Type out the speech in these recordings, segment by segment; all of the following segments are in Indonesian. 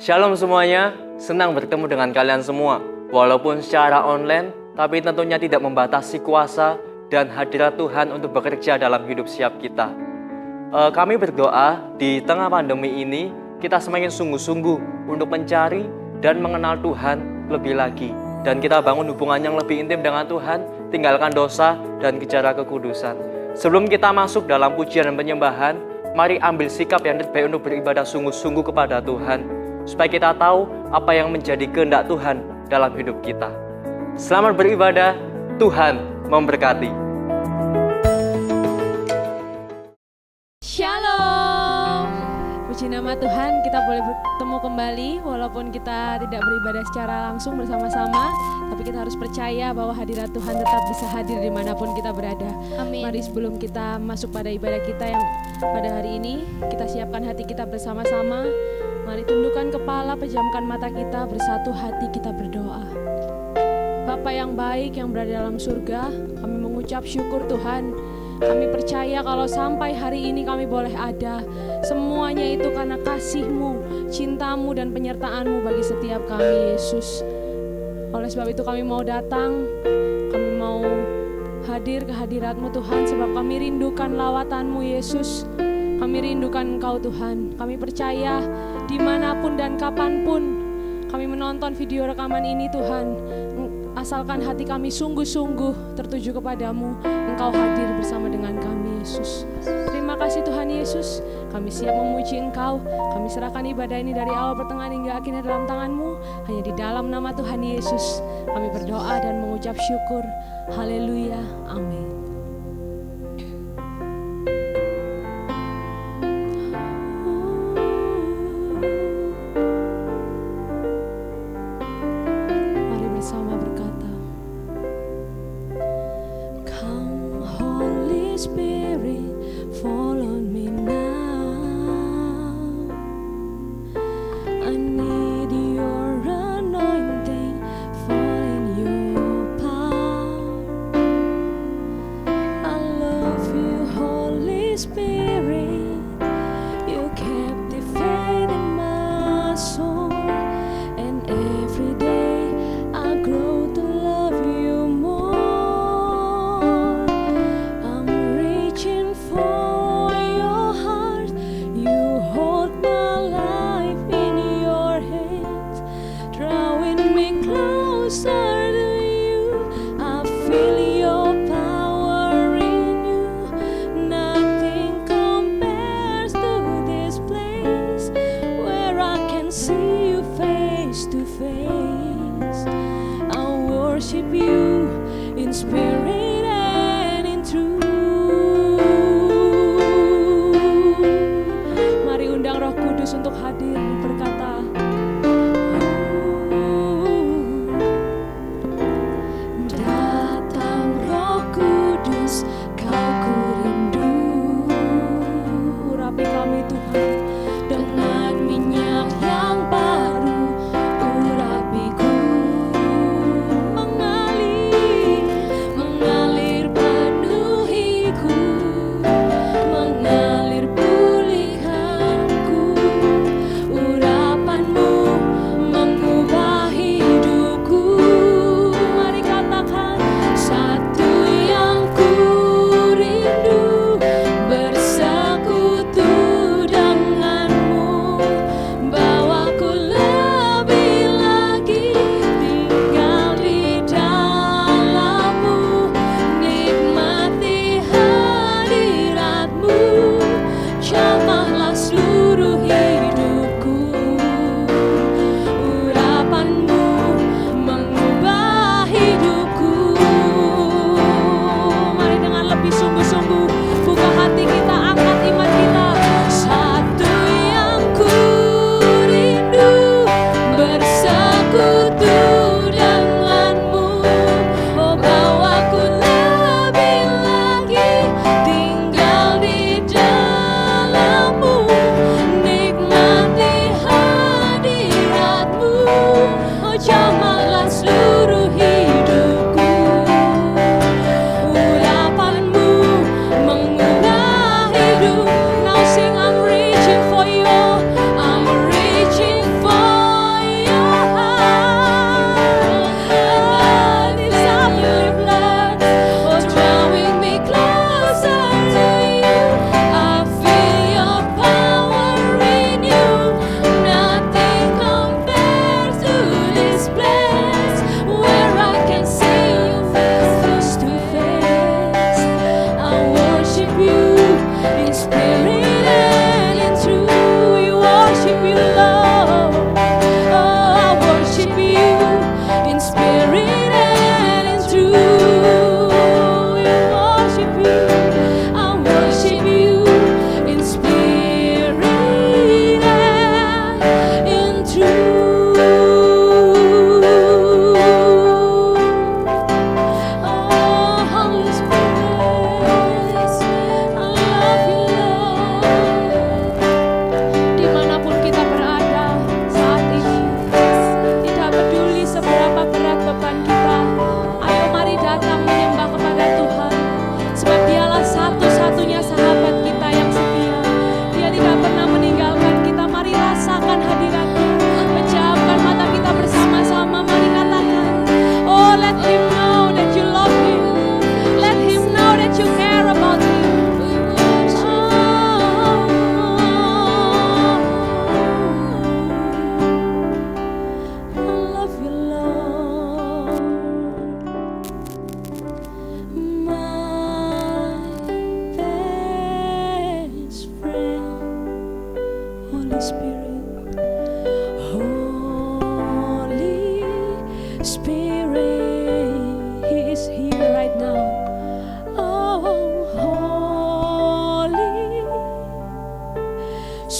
Shalom semuanya, senang bertemu dengan kalian semua. Walaupun secara online, tapi tentunya tidak membatasi kuasa dan hadirat Tuhan untuk bekerja dalam hidup setiap kita. Kami berdoa di tengah pandemi ini, kita semakin sungguh-sungguh untuk mencari dan mengenal Tuhan lebih lagi. Dan kita bangun hubungan yang lebih intim dengan Tuhan, tinggalkan dosa dan kejar kekudusan. Sebelum kita masuk dalam pujian dan penyembahan, mari ambil sikap yang terbaik untuk beribadah sungguh-sungguh kepada Tuhan, supaya kita tahu apa yang menjadi kehendak Tuhan dalam hidup kita. Selamat beribadah, Tuhan memberkati. Shalom. Puji nama Tuhan, kita boleh bertemu kembali walaupun kita tidak beribadah secara langsung bersama-sama, tapi kita harus percaya bahwa hadirat Tuhan tetap bisa hadir dimanapun kita berada. Amin. Mari sebelum kita masuk pada ibadah kita yang pada hari ini, kita siapkan hati kita bersama-sama. Mari tundukkan kepala, pejamkan mata kita, bersatu hati kita berdoa. Bapa yang baik yang berada dalam surga, kami mengucap syukur Tuhan. Kami percaya kalau sampai hari ini kami boleh ada, semuanya itu karena kasih-Mu, cinta-Mu dan penyertaan-Mu bagi setiap kami, Yesus. Oleh sebab itu kami mau datang, kami mau hadir ke hadirat-Mu Tuhan, sebab kami rindukan lawatan-Mu Yesus. Kami rindukan Engkau Tuhan. Kami percaya dimanapun dan kapanpun kami menonton video rekaman ini Tuhan, asalkan hati kami sungguh-sungguh tertuju kepadamu, Engkau hadir bersama dengan kami Yesus. Terima kasih Tuhan Yesus, kami siap memuji Engkau. Kami serahkan ibadah ini dari awal pertengahan hingga akhirnya dalam tangan-Mu. Hanya di dalam nama Tuhan Yesus kami berdoa dan mengucap syukur. Haleluya, amin.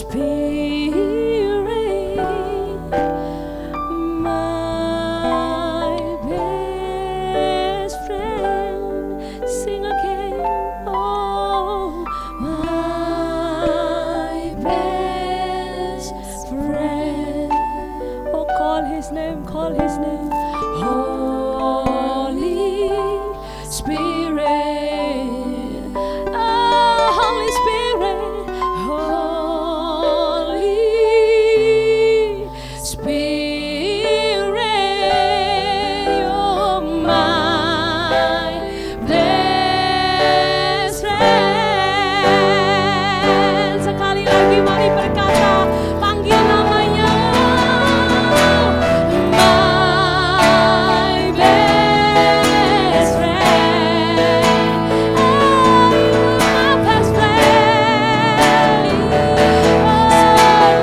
Spirit, my best friend. Sing again. Oh, my best friend. Oh, call his name, call his name. Holy Spirit. Oh, Holy Spirit. Holy Spirit. You're my best friend. Sekali lagi mari berkata, panggil namanya. My best friend. Oh, my best friend. Oh,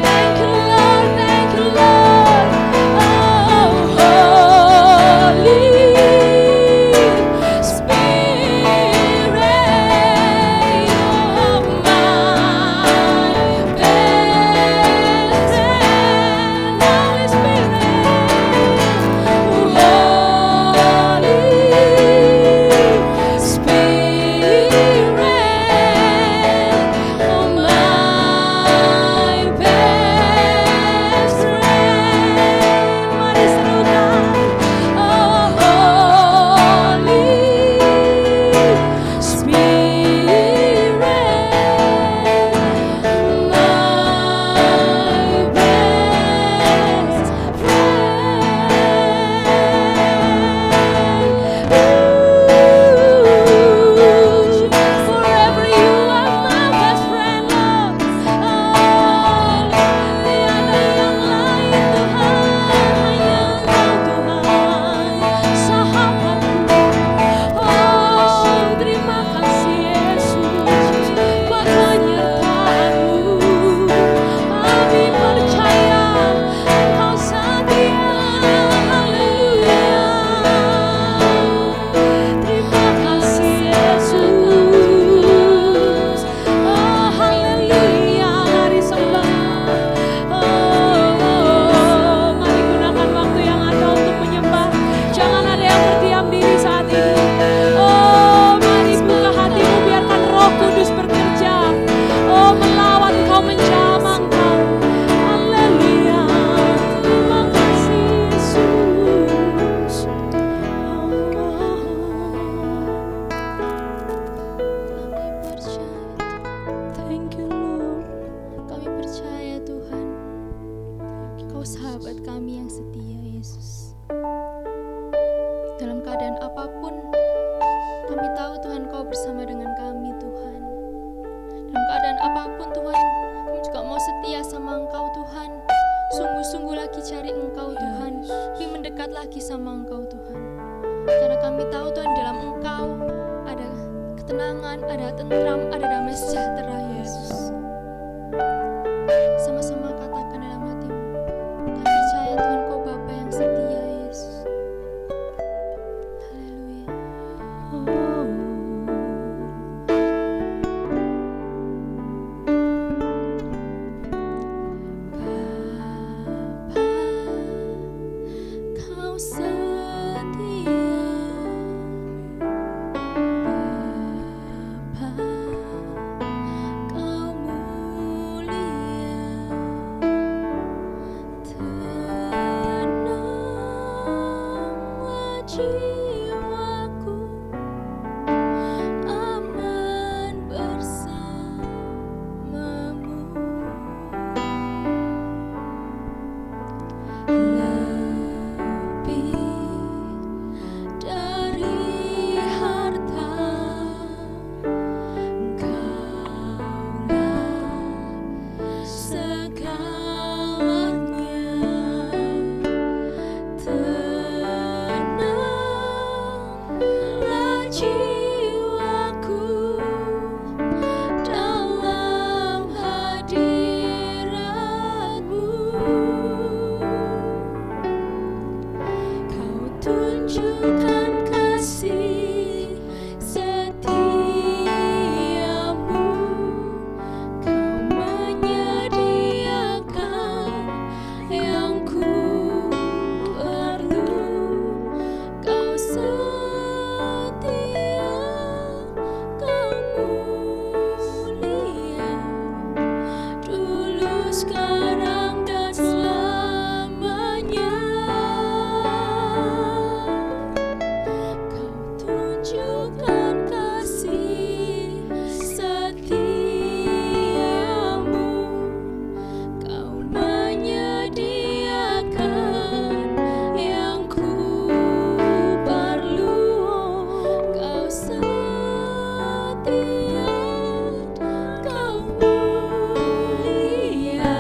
thank you, Lord, thank you, Lord. Oh, Holy Spirit, you're my best friend. Holy Spirit, oh my best friend. Mari serukan, oh Holy Spirit, my best friend. Forever you are my best friend, Lord. Oh, tiada yang lain Tuhan, hanya Engkau Tuhan, sahabatku. Oh, terima kasih Yesus buat penyertaan-Mu. Kami percaya Engkau setia. Haleluya. Terima kasih Yesus. Oh, haleluya. Mari sembah. Oh, mari gunakan waktu yang ada untuk menyembah. Jangan ada yang berdiam diri saat ini. Oh, mari buka hatimu, biarkan Roh Kudus bekerja. Oh, melawat engkau, menjamah engkau. Haleluya. Terima kasih Yesus. Thank you Lord. Kami percaya Tuhan, Kau sahabat kami yang setia Yesus. Dalam keadaan apapun, kami tahu Tuhan Kau bersama dengan kami Tuhan. Dalam keadaan apapun Tuhan, kami juga mau setia sama Engkau Tuhan. Sungguh-sungguh lagi cari Engkau Tuhan, lebih mendekat lagi sama Engkau Tuhan. Karena kami tahu Tuhan, dalam Engkau ada ketenangan, ada tentram, ada damai sejahtera Yesus. Sama-sama katakan dalam hatimu, kami percaya Tuhan Kau Bapa yang setia Yesus. Haleluya. Bapa, Kau setia. Bapa, sekarang dan selamanya. Kau tunjukkan kasih setiamu, Kau menyediakan yang ku perlu. Kau setia, Kau mulia,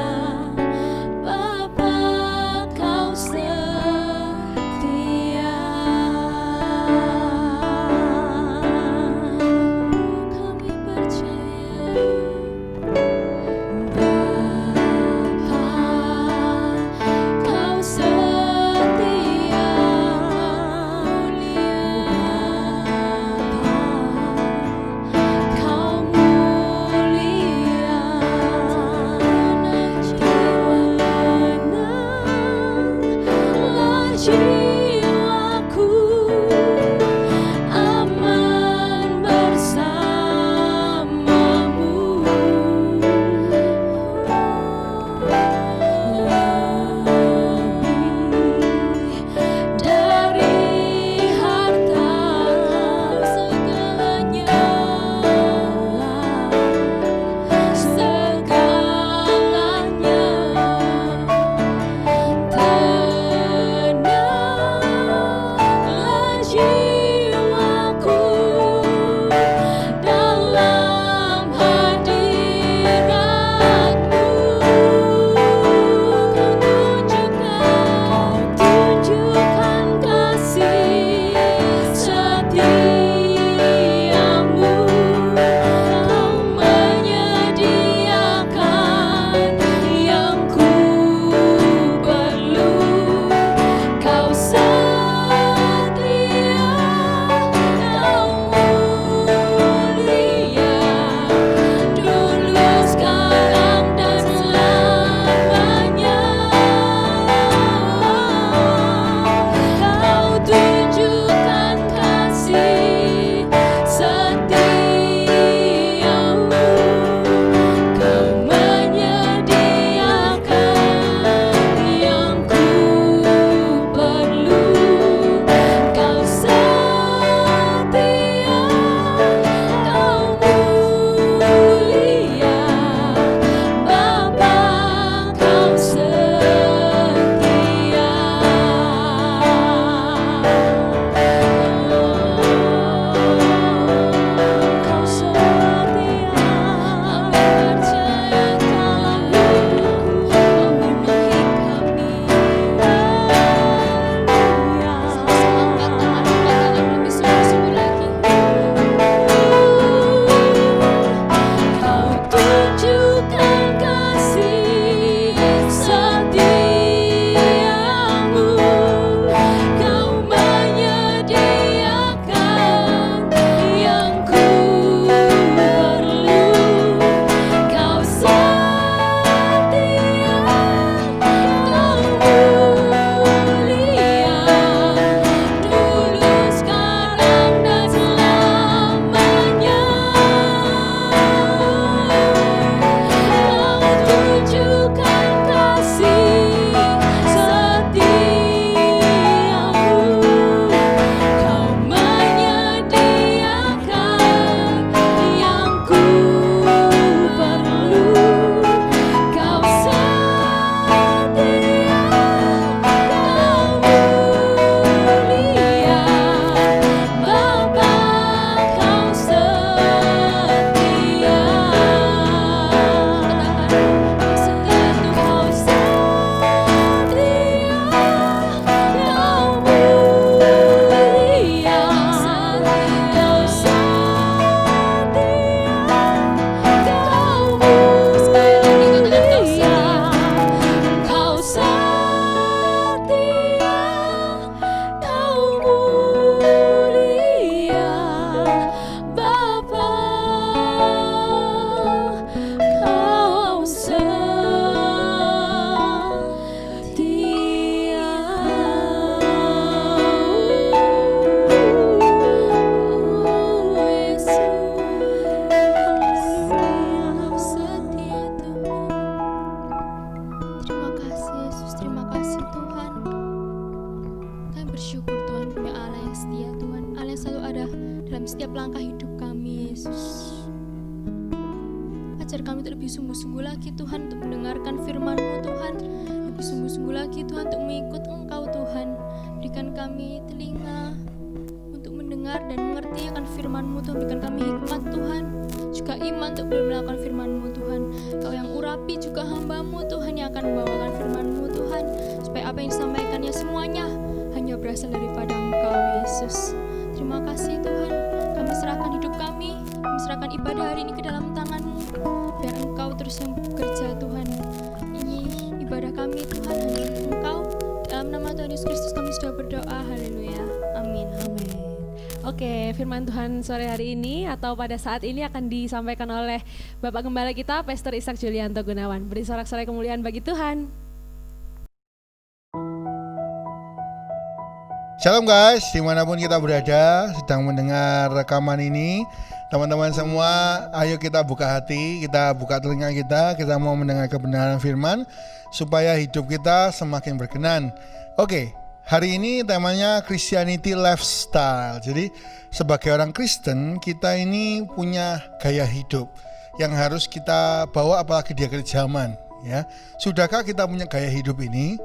setiap langkah hidup kami, Yesus. Ajar kami untuk lebih sungguh-sungguh lagi Tuhan, untuk mendengarkan firman-Mu Tuhan, lebih sungguh-sungguh lagi Tuhan, untuk mengikut Engkau Tuhan. Berikan kami telinga untuk mendengar dan mengerti akan firman-Mu Tuhan. Berikan kami hikmat Tuhan, juga iman untuk melakukan firman-Mu Tuhan. Kau yang urapi juga hamba-Mu Tuhan, yang akan membawakan firman-Mu Tuhan, supaya apa yang disampaikannya semuanya hanya berasal daripada Engkau, Yesus. Terima kasih Tuhan, kami serahkan hidup kami serahkan ibadah hari ini ke dalam tangan-Mu, biar Engkau terus yang bekerja Tuhan. Ini ibadah kami Tuhan, hanya untuk Engkau. Dalam nama Tuhan Yesus Kristus kami sudah berdoa, haleluya, amin. Amin. Oke, firman Tuhan sore hari ini atau pada saat ini akan disampaikan oleh Bapak Gembala kita, Pastor Ishak Julianto Gunawan. Beri sorak-sorai kemuliaan bagi Tuhan. Shalom guys, dimanapun kita berada, sedang mendengar rekaman ini. Teman-teman semua, ayo kita buka hati, kita buka telinga kita mau mendengar kebenaran firman, supaya hidup kita semakin berkenan. Oke, hari ini temanya Christianity Lifestyle. Jadi sebagai orang Kristen, kita ini punya gaya hidup yang harus kita bawa, apalagi di akhir zaman, ya. Sudahkah kita punya gaya hidup ini?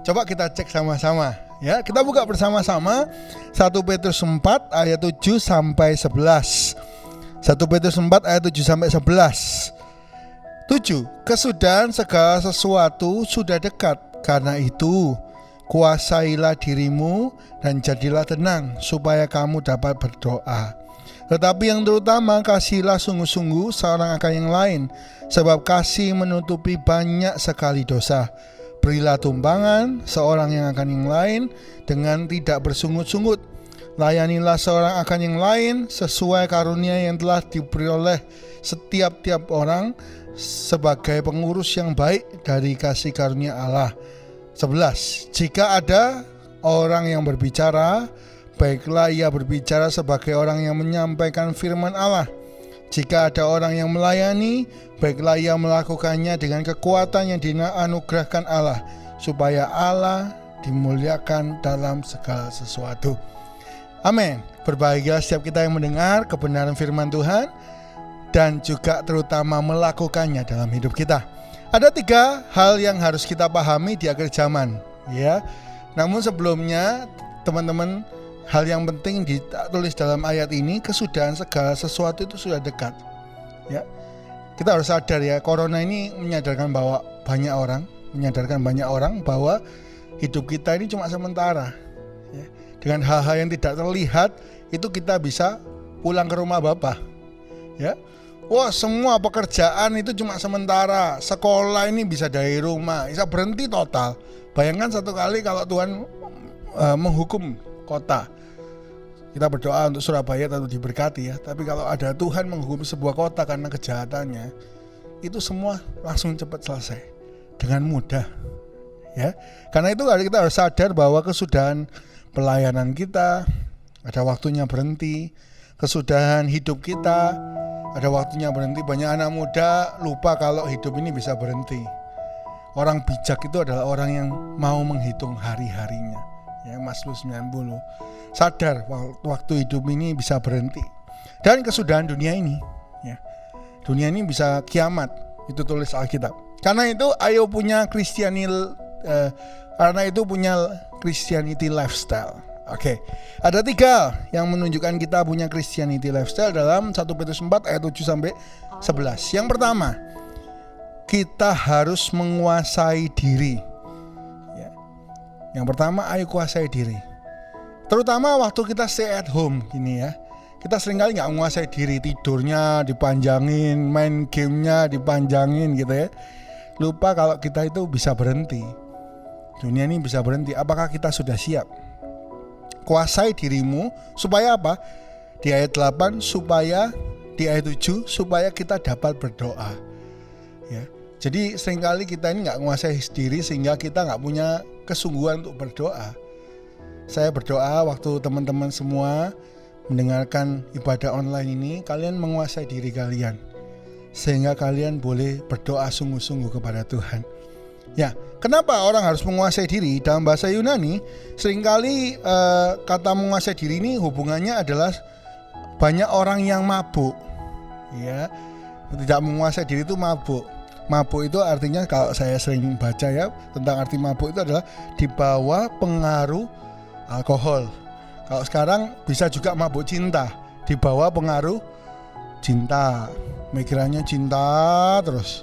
Coba kita cek sama-sama. Ya, kita buka bersama-sama 1 Petrus 4 ayat 7 sampai 11. 1 Petrus 4 ayat 7 sampai 11. 7. Kesudahan segala sesuatu sudah dekat. Karena itu, kuasailah dirimu dan jadilah tenang supaya kamu dapat berdoa. Tetapi yang terutama, kasihilah sungguh-sungguh seorang akan yang lain, sebab kasih menutupi banyak sekali dosa. Berilah tumpangan seorang yang akan yang lain dengan tidak bersungut-sungut. Layanilah seorang akan yang lain sesuai karunia yang telah diberi oleh setiap-tiap orang sebagai pengurus yang baik dari kasih karunia Allah. 11. Jika ada orang yang berbicara, baiklah ia berbicara sebagai orang yang menyampaikan firman Allah. Jika ada orang yang melayani, baiklah ia melakukannya dengan kekuatan yang dianugerahkan Allah, supaya Allah dimuliakan dalam segala sesuatu. Amin. Berbahagialah setiap kita yang mendengar kebenaran firman Tuhan dan juga terutama melakukannya dalam hidup kita. Ada 3 hal yang harus kita pahami di akhir zaman, ya. Namun sebelumnya, teman-teman, hal yang penting ditulis dalam ayat ini, kesudahan segala sesuatu itu sudah dekat. Ya. Kita harus sadar ya, corona ini menyadarkan banyak orang bahwa hidup kita ini cuma sementara. Ya. Dengan hal-hal yang tidak terlihat itu kita bisa pulang ke rumah Bapa. Ya. Wah, semua pekerjaan itu cuma sementara. Sekolah ini bisa dari rumah, bisa berhenti total. Bayangkan satu kali kalau Tuhan menghukum kota. Kita berdoa untuk Surabaya tentu diberkati ya. Tapi kalau ada Tuhan menghukum sebuah kota karena kejahatannya, itu semua langsung cepat selesai dengan mudah. Ya, karena itu kita harus sadar bahwa kesudahan pelayanan kita ada waktunya berhenti, kesudahan hidup kita ada waktunya berhenti. Banyak anak muda lupa kalau hidup ini bisa berhenti. Orang bijak itu adalah orang yang mau menghitung hari-harinya. Ya, Mazmur 90. Sadar waktu hidup ini bisa berhenti. Dan kesudahan dunia ini, ya. Dunia ini bisa kiamat. Itu tulis Alkitab. Karena itu ayo punya Christianity lifestyle. Oke. Ada 3 yang menunjukkan kita punya Christianity lifestyle dalam 1 Petrus 4 ayat 7 sampai 11. Yang pertama, kita harus menguasai diri. Ya. Yang pertama, ayo kuasai diri. Terutama waktu kita stay at home gini ya. Kita seringkali gak menguasai diri, tidurnya dipanjangin, main gamenya dipanjangin gitu ya. Lupa kalau kita itu bisa berhenti. Dunia ini bisa berhenti. Apakah kita sudah siap? Kuasai dirimu supaya apa? Di ayat 8 di ayat 7 supaya kita dapat berdoa. Ya. Jadi seringkali kita ini gak menguasai diri sehingga kita gak punya kesungguhan untuk berdoa. Saya berdoa waktu teman-teman semua mendengarkan ibadah online ini, kalian menguasai diri kalian sehingga kalian boleh berdoa sungguh-sungguh kepada Tuhan. Ya, kenapa orang harus menguasai diri? Dalam bahasa Yunani seringkali kata menguasai diri ini hubungannya adalah banyak orang yang mabuk, ya, tidak menguasai diri itu mabuk. Mabuk itu artinya, kalau saya sering baca ya tentang arti mabuk itu adalah di bawah pengaruh alkohol. Kalau sekarang bisa juga mabuk cinta, di bawah pengaruh cinta, mikirannya cinta terus.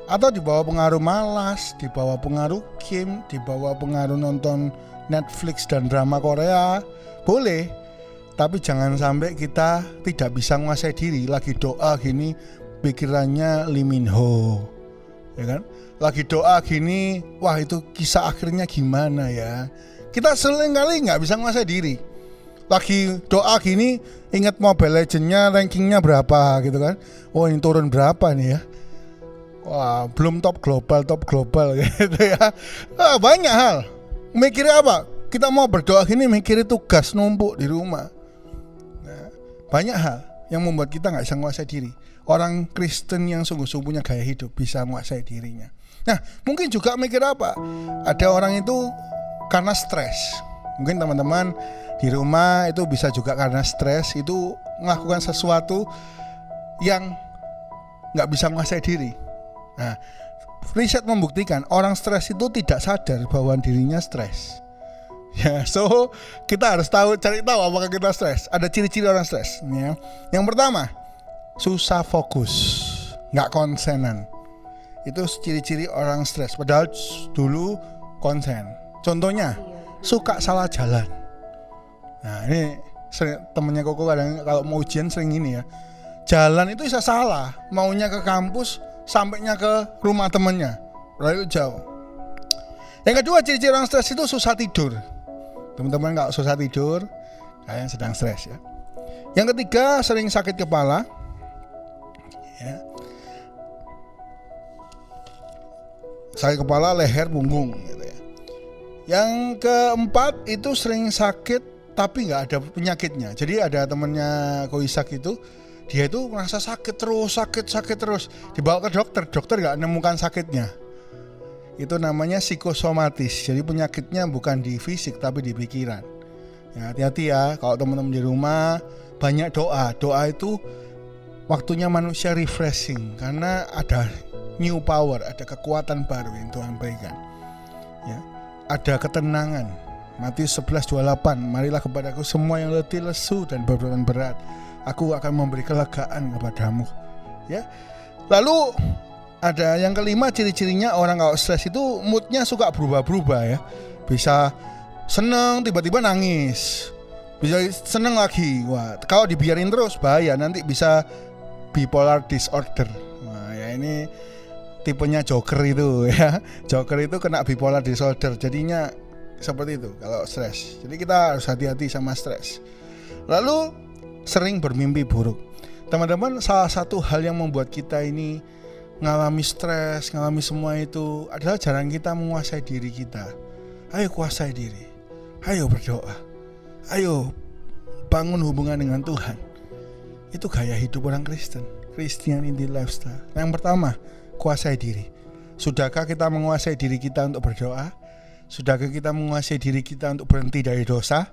Atau di bawah pengaruh malas, di bawah pengaruh game, di bawah pengaruh nonton Netflix dan drama Korea. Boleh, tapi jangan sampai kita tidak bisa menguasai diri. Lagi doa gini pikirannya Lee Min Ho, ya kan? Lagi doa gini, wah itu kisah akhirnya gimana ya? Kita seringkali nggak bisa menguasai diri. Lagi doa gini, ingat Mobile Legends-nya rankingnya berapa gitu kan? Oh ini turun berapa nih ya? Wah belum top global gitu ya. Banyak hal. Mikirnya apa? Kita mau berdoa gini mikirin tugas numpuk di rumah. Nah, banyak hal yang membuat kita nggak bisa menguasai diri. Orang Kristen yang sungguh-sungguh punya gaya hidup bisa menguasai dirinya. Nah, mungkin juga mikir apa? Ada orang itu karena stres. Mungkin teman-teman di rumah itu bisa juga karena stres, itu melakukan sesuatu yang nggak bisa menguasai diri. Nah, riset membuktikan orang stres itu tidak sadar bahwa dirinya stres. Ya, so kita harus cari tahu apakah kita stres. Ada ciri-ciri orang stres. Ya. Yang pertama, susah fokus, nggak konsenan. Itu ciri-ciri orang stres. Padahal dulu konsen. Contohnya, suka salah jalan. Nah ini temennya Koko kadang kalau mau ujian sering gini ya. Jalan itu bisa salah. Maunya ke kampus, sampainya ke rumah temennya. Padahal itu jauh. Yang kedua, ciri-ciri orang stres itu susah tidur. Teman-teman kalau susah tidur, kalian sedang stres ya. Yang ketiga, sering sakit kepala. Ya. Sakit kepala, leher, punggung gitu ya. Yang keempat itu sering sakit tapi nggak ada penyakitnya. Jadi ada temennya Ko Ishak itu, dia itu merasa sakit terus, dibawa ke dokter nggak nemukan sakitnya. Itu namanya psikosomatis. Jadi penyakitnya bukan di fisik tapi di pikiran. Ya, hati-hati ya kalau teman-teman di rumah, banyak doa. Doa itu waktunya manusia refreshing karena ada new power, ada kekuatan baru yang Tuhan berikan. Ya, ada ketenangan. Matius 11:28, marilah kepadaku semua yang letih lesu dan beban berat, aku akan memberi kelegaan kepadamu. Ya. Lalu ada yang kelima, ciri-cirinya orang kalau stres itu moodnya suka berubah-berubah ya. Bisa seneng tiba-tiba nangis, bisa seneng lagi. Wah, kalau dibiarin terus bahaya, nanti bisa bipolar disorder. Nah, ya ini tipenya Joker itu ya. Joker itu kena bipolar disorder, jadinya seperti itu kalau stres. Jadi kita harus hati-hati sama stres. Lalu sering bermimpi buruk. Teman-teman, salah satu hal yang membuat kita ini ngalami stres, ngalami semua itu adalah jarang kita menguasai diri kita. Ayo kuasai diri. Ayo berdoa. Ayo bangun hubungan dengan Tuhan. Itu gaya hidup orang Kristen, Christianity lifestyle. Yang pertama, kuasai diri. Sudahkah kita menguasai diri kita untuk berdoa? Sudahkah kita menguasai diri kita untuk berhenti dari dosa?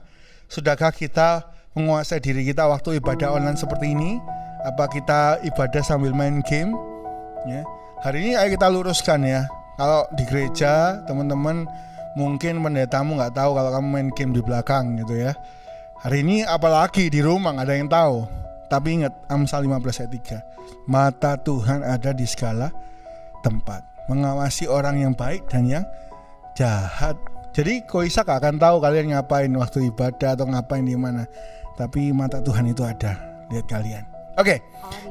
Sudahkah kita menguasai diri kita waktu ibadah online seperti ini? Apa kita ibadah sambil main game? Ya. Hari ini ayo kita luruskan ya. Kalau di gereja teman-teman mungkin pendetamu nggak tahu kalau kamu main game di belakang gitu ya. Hari ini apalagi di rumah nggak ada yang tahu. Tapi ingat Amsal 15 ayat 3, mata Tuhan ada di segala tempat, mengawasi orang yang baik dan yang jahat. Jadi Ko Ishak gak akan tahu kalian ngapain waktu ibadah atau ngapain di mana, tapi mata Tuhan itu ada lihat kalian. Oke.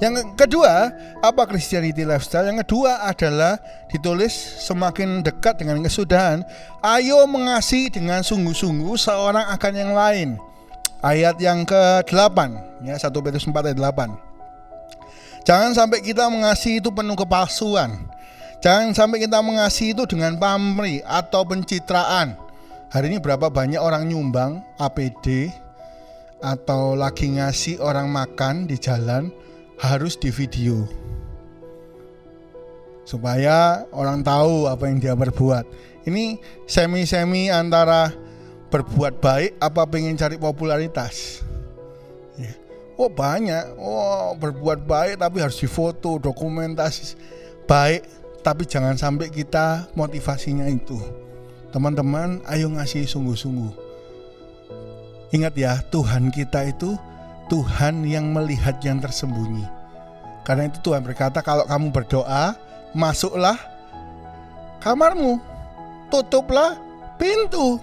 Yang kedua, apa Christianity lifestyle? Yang kedua adalah ditulis semakin dekat dengan kesudahan, ayo mengasihi dengan sungguh-sungguh seorang akan yang lain. Ayat yang ke-8 ya, 1 Petrus 4 ayat 8. Jangan sampai kita mengasihi itu penuh kepalsuan. Jangan sampai kita mengasihi itu dengan pamrih atau pencitraan. Hari ini berapa banyak orang nyumbang APD atau lagi ngasih orang makan di jalan harus di video supaya orang tahu apa yang dia berbuat. Ini semi-semi antara berbuat baik apa pengen cari popularitas ya. Oh banyak, berbuat baik tapi harus difoto, dokumentasi baik, tapi jangan sampai kita motivasinya itu. Teman-teman, ayo ngasih sungguh-sungguh. Ingat ya, Tuhan kita itu Tuhan yang melihat yang tersembunyi. Karena itu Tuhan berkata, kalau kamu berdoa, masuklah kamarmu, tutuplah pintu.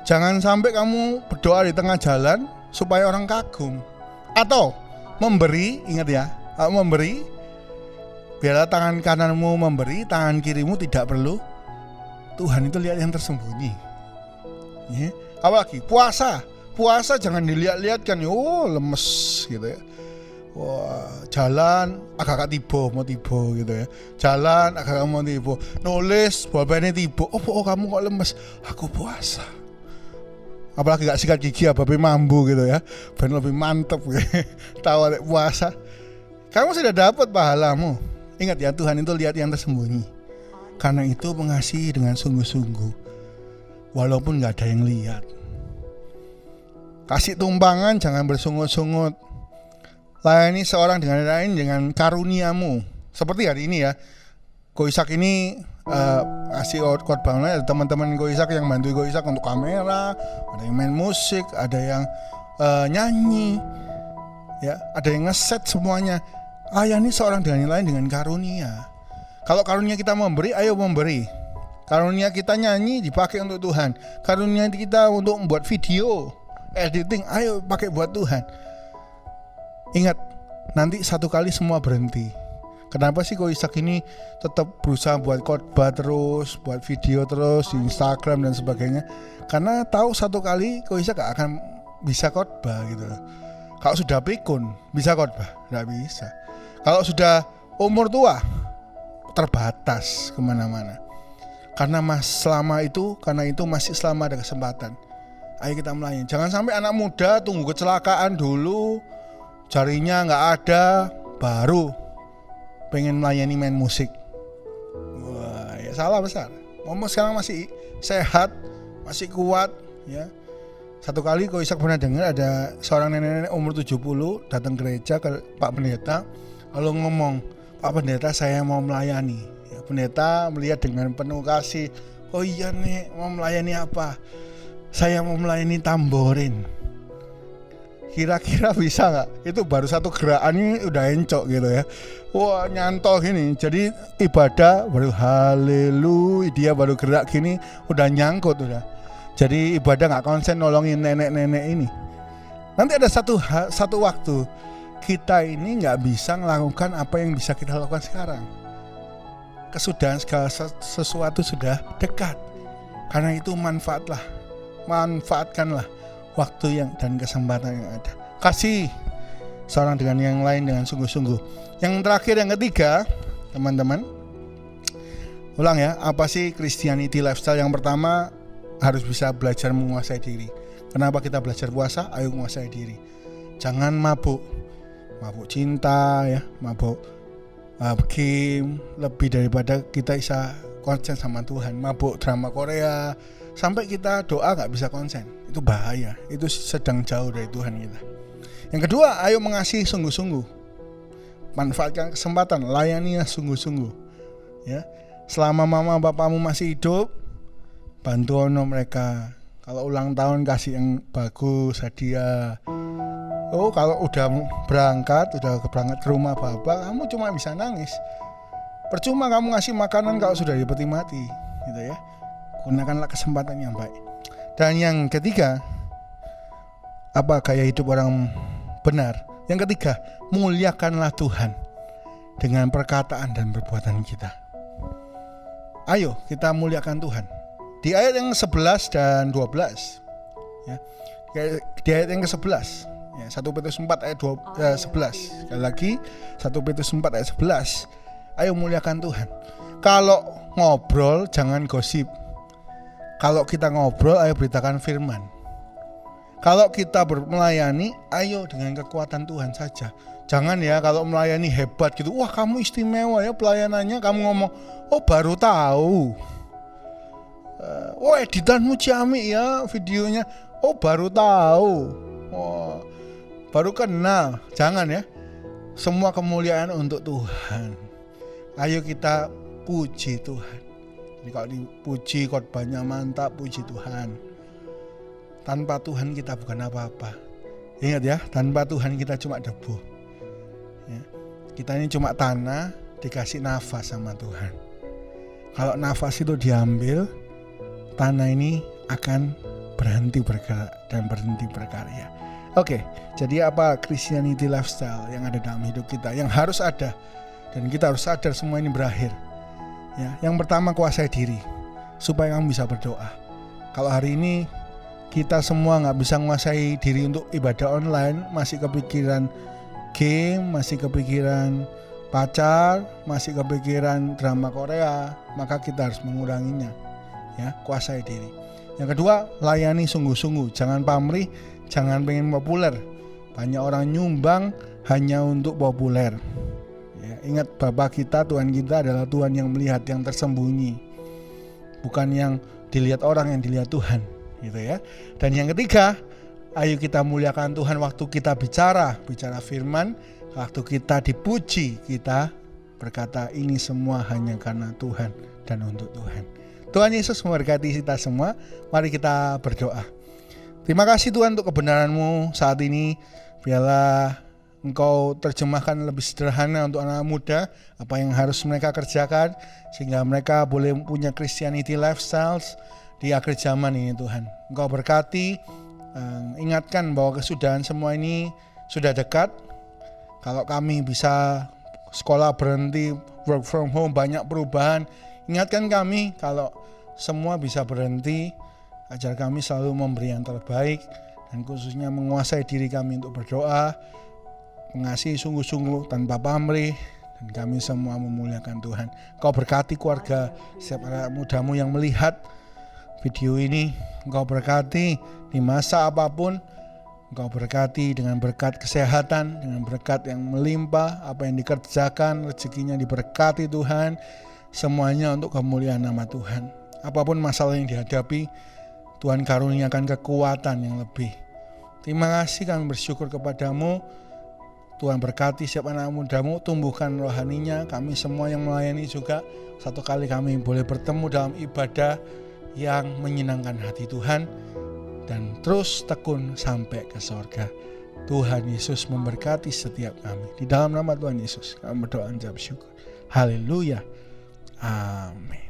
Jangan sampai kamu berdoa di tengah jalan supaya orang kagum. Atau memberi, ingat ya, memberi, biarlah tangan kananmu memberi, tangan kirimu tidak perlu. Tuhan itu lihat yang tersembunyi. Ya. Apalagi puasa jangan dilihat-lihat kan, lemes gitu ya. Wah, jalan agak tiba gitu ya. Jalan agak mau tiba. Nulis bolpennya tiba. Oh kamu kok lemes? Aku puasa. Apalagi gak sikat gigi apa mambu gitu ya. Ben lebih mantep gitu. Tahu ada puasa. Kamu sudah dapat pahalamu. Ingat ya, Tuhan itu lihat yang tersembunyi. Karena itu mengasihi dengan sungguh-sungguh. Walaupun gak ada yang lihat. Kasih tumpangan, jangan bersungut-sungut. Layani seorang dengan lain dengan karuniamu. Seperti hari ini ya, Ko Ishak ini kasih khotbah online. Ada teman-teman Ko Ishak yang bantu Ko Ishak untuk kamera, ada yang main musik, ada yang nyanyi, ya, ada yang ngeset semuanya. Layani seorang dengan lain dengan karunia. Kalau karunia kita memberi, ayo memberi. Karunia kita nyanyi dipakai untuk Tuhan. Karunia kita untuk membuat video, editing, ayo pakai buat Tuhan. Ingat, nanti satu kali semua berhenti. Kenapa sih Ko Ishak ini tetap berusaha buat khotbah terus, buat video terus di Instagram dan sebagainya? Karena tahu satu kali Ko Ishak gak akan bisa khotbah gitu. Kalau sudah pikun bisa khotbah? Gak bisa. Kalau sudah umur tua terbatas kemana-mana. Karena karena itu masih selama ada kesempatan. Ayo kita melayani. Jangan sampai anak muda tunggu kecelakaan dulu, jarinya nggak ada, baru pengen melayani main musik. Wah, ya salah besar. Momo sekarang masih sehat, masih kuat, ya. Satu kali Ko Ishak pernah dengar ada seorang nenek-nenek umur 70 datang gereja ke Pak Pendeta, lalu ngomong, Pak Pendeta saya mau melayani. Ya, pendeta melihat dengan penuh kasih, oh iya nek, mau melayani apa? Saya mau melayani tamborin. Kira-kira bisa gak? Itu baru satu gerakan ini udah encok gitu ya. Wah nyantol gini. Jadi ibadah baru haleluya, dia baru gerak gini udah nyangkut udah. Jadi ibadah gak konsen nolongin nenek-nenek ini. Nanti ada satu waktu kita ini gak bisa melakukan apa yang bisa kita lakukan sekarang. Kesudahan segala sesuatu sudah dekat. Karena itu manfaatkanlah waktu yang dan kesempatan yang ada. Kasih seorang dengan yang lain dengan sungguh-sungguh. Yang terakhir, yang ketiga, teman-teman, ulang ya, apa sih Christianity lifestyle? Yang pertama, harus bisa belajar menguasai diri. Kenapa kita belajar puasa? Ayo menguasai diri. Jangan mabuk cinta ya, mabuk game, lebih daripada kita bisa konsen sama Tuhan. Mabuk drama Korea sampai kita doa gak bisa konsen, itu bahaya, itu sedang jauh dari Tuhan kita. Yang kedua, ayo mengasihi sungguh-sungguh. Manfaatkan kesempatan, layanilah sungguh-sungguh ya. Selama mama bapamu masih hidup, bantu mereka. Kalau ulang tahun kasih yang bagus, hadiah. Oh, kalau udah berangkat ke rumah bapak, kamu cuma bisa nangis. Percuma kamu ngasih makanan kalau sudah di peti mati, gitu ya. Gunakanlah kesempatan yang baik. Dan yang ketiga, apa gaya hidup orang benar? Yang ketiga, muliakanlah Tuhan dengan perkataan dan perbuatan kita. Ayo kita muliakan Tuhan. Di ayat yang 11 dan 12 ya. Di ayat yang ke-11 ya, 1 Petrus 4 ayat 11. Sekali lagi 1 Petrus 4 ayat 11. Ayo muliakan Tuhan. Kalau ngobrol jangan gosip. Kalau kita ngobrol ayo beritakan firman. Kalau kita melayani, ayo dengan kekuatan Tuhan saja. Jangan ya kalau melayani hebat gitu, wah kamu istimewa ya pelayanannya, kamu ngomong, oh baru tahu. Oh editanmu ciamik ya videonya, oh baru tahu. Oh, baru kenal. Jangan ya. Semua kemuliaan untuk Tuhan. Ayo kita puji Tuhan. Jadi kalau dipuji khotbahnya mantap, puji Tuhan. Tanpa Tuhan kita bukan apa-apa. Ingat ya, tanpa Tuhan kita cuma debu. Ya. Kita ini cuma tanah dikasih nafas sama Tuhan. Kalau nafas itu diambil, tanah ini akan berhenti bergerak dan berhenti berkarya. Oke, jadi apa Christianity lifestyle yang ada dalam hidup kita, yang harus ada, dan kita harus sadar semua ini berakhir. Ya, yang pertama kuasai diri, supaya kamu bisa berdoa. Kalau hari ini kita semua nggak bisa menguasai diri untuk ibadah online, masih kepikiran game, masih kepikiran pacar, masih kepikiran drama Korea, maka kita harus menguranginya. Ya, kuasai diri. Yang kedua, layani sungguh-sungguh, jangan pamrih, jangan pengen populer. Banyak orang nyumbang hanya untuk populer. Ya, ingat Bapa kita, Tuhan kita adalah Tuhan yang melihat yang tersembunyi, bukan yang dilihat orang, yang dilihat Tuhan, gitu ya. Dan yang ketiga, ayo kita muliakan Tuhan waktu kita bicara firman, waktu kita dipuji, kita berkata ini semua hanya karena Tuhan dan untuk Tuhan. Tuhan Yesus memberkati kita semua. Mari kita berdoa. Terima kasih Tuhan untuk kebenaran-Mu saat ini. Biarlah Engkau terjemahkan lebih sederhana untuk anak muda apa yang harus mereka kerjakan, sehingga mereka boleh punya Christianity lifestyles di akhir zaman ini Tuhan. Engkau berkati, ingatkan bahwa kesudahan semua ini sudah dekat. Kalau kami bisa sekolah berhenti, work from home, banyak perubahan, ingatkan kami kalau semua bisa berhenti. Ajar kami selalu memberi yang terbaik, dan khususnya menguasai diri kami untuk berdoa, mengasihi sungguh-sungguh tanpa pamrih, dan kami semua memuliakan Tuhan. Kau berkati keluarga setiap anak mudamu yang melihat video ini. Engkau berkati di masa apapun. Engkau berkati dengan berkat kesehatan, dengan berkat yang melimpah. Apa yang dikerjakan, rezekinya diberkati Tuhan. Semuanya untuk kemuliaan nama Tuhan. Apapun masalah yang dihadapi, Tuhan karuniakan kekuatan yang lebih. Terima kasih, kami bersyukur kepadamu. Tuhan berkati setiap anak mudamu, tumbuhkan rohaninya. Kami semua yang melayani juga, satu kali kami boleh bertemu dalam ibadah yang menyenangkan hati Tuhan, dan terus tekun sampai ke sorga. Tuhan Yesus memberkati setiap kami. Di dalam nama Tuhan Yesus kami berdoa dan bersyukur. Haleluya. Amin.